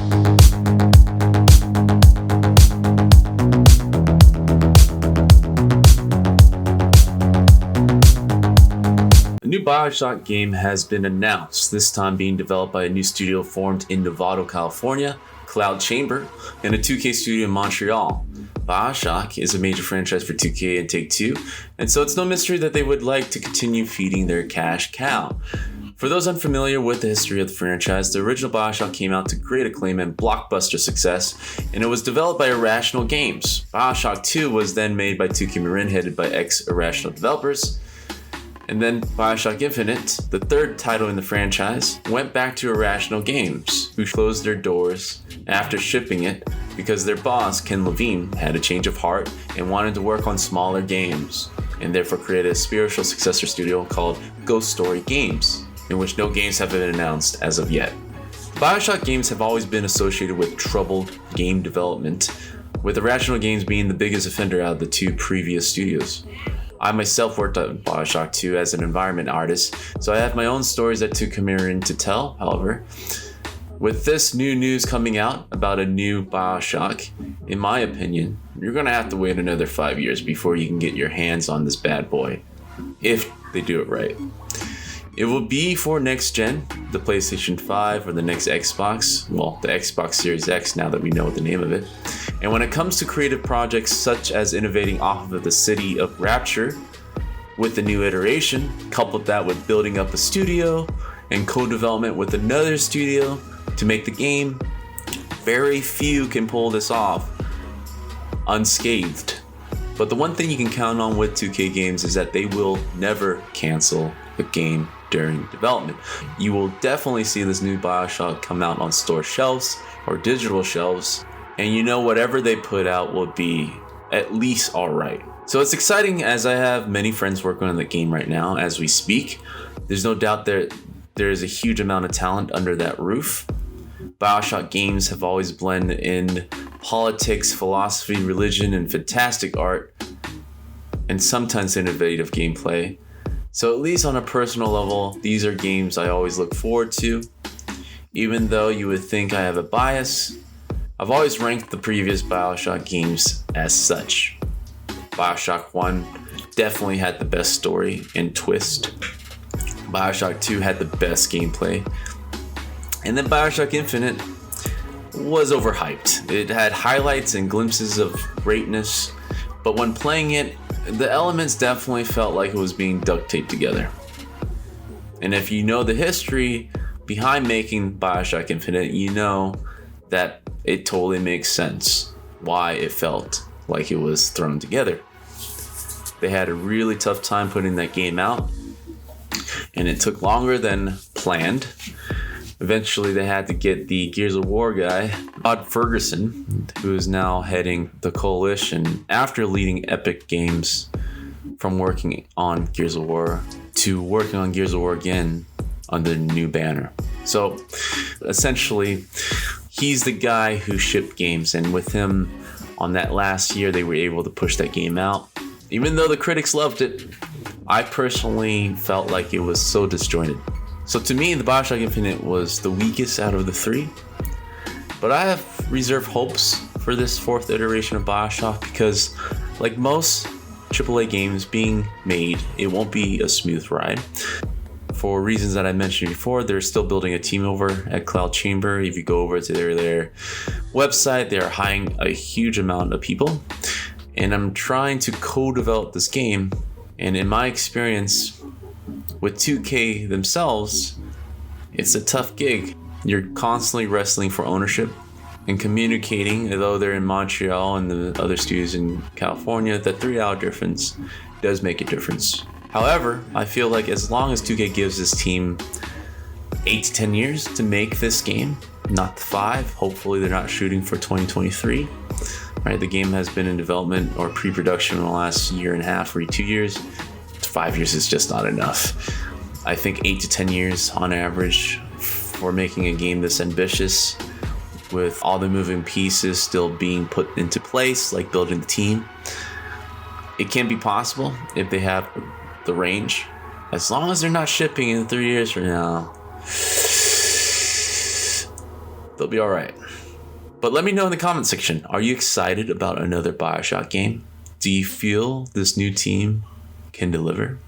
A new Bioshock game has been announced, this time being developed by a new studio formed in Novato, California, Cloud Chamber, and a 2K studio in Montreal. Bioshock is a major franchise for 2K and Take-Two, and so it's no mystery that they would like to continue feeding their cash cow. For those unfamiliar with the history of the franchise, the original Bioshock came out to great acclaim and blockbuster success, and it was developed by Irrational Games. Bioshock 2 was then made by 2K Marin, headed by ex-Irrational developers. And then Bioshock Infinite, the third title in the franchise, went back to Irrational Games, who closed their doors after shipping it because their boss, Ken Levine, had a change of heart and wanted to work on smaller games, and therefore created a spiritual successor studio called Ghost Story Games, in which no games have been announced as of yet. Bioshock games have always been associated with troubled game development, with Irrational Games being the biggest offender out of the two previous studios. I myself worked on Bioshock 2 as an environment artist, so I have my own stories that 2K Marin to tell. However, with this new news coming out about a new Bioshock, in my opinion, you're going to have to wait another 5 years before you can get your hands on this bad boy, if they do it right. It will be for next gen, the PlayStation 5 or the next Xbox, well, the Xbox Series X now that we know the name of it. And when it comes to creative projects such as innovating off of the city of Rapture with the new iteration, coupled that with building up a studio and co-development with another studio to make the game, very few can pull this off unscathed. But the one thing you can count on with 2K games is that they will never cancel a game during development. You will definitely see this new Bioshock come out on store shelves or digital shelves, and you know whatever they put out will be at least alright. So it's exciting, as I have many friends working on the game right now as we speak. There's no doubt there is a huge amount of talent under that roof. Bioshock games have always blended in politics, philosophy, religion, and fantastic art, and sometimes innovative gameplay. So at least on a personal level, these are games I always look forward to. Even though you would think I have a bias, I've always ranked the previous Bioshock games as such. Bioshock 1 definitely had the best story and twist. Bioshock 2 had the best gameplay. And then Bioshock Infinite was overhyped. It had highlights and glimpses of greatness, but when playing it, the elements definitely felt like it was being duct taped together. And if you know the history behind making Bioshock Infinite, you know that it totally makes sense why it felt like it was thrown together. They had a really tough time putting that game out, and it took longer than planned. Eventually, they had to get the Gears of War guy, Todd Ferguson, who is now heading the Coalition after leading Epic Games from working on Gears of War to working on Gears of War again under the new banner. So, essentially, he's the guy who shipped games, and with him on that last year, they were able to push that game out. Even though the critics loved it, I personally felt like it was so disjointed. So to me, the Bioshock Infinite was the weakest out of the three. But I have reserved hopes for this fourth iteration of Bioshock because, like most AAA games being made, it won't be a smooth ride. For reasons that I mentioned before, they're still building a team over at Cloud Chamber. If you go over to their website, they're hiring a huge amount of people. And I'm trying to co-develop this game. And in my experience, with 2K themselves, it's a tough gig. You're constantly wrestling for ownership and communicating, although they're in Montreal and the other studios in California, the 3-hour difference does make a difference. However, I feel like as long as 2K gives this team 8 to 10 years to make this game, not 5, hopefully they're not shooting for 2023. Right, the game has been in development or pre-production in the last year and a half or 2 years. 5 years is just not enough. I think 8 to 10 years on average for making a game this ambitious, with all the moving pieces still being put into place, like building the team. It can be possible if they have the range, as long as they're not shipping in 3 years from now. They'll be all right. But let me know in the comment section, are you excited about another Bioshock game? Do you feel this new team can deliver?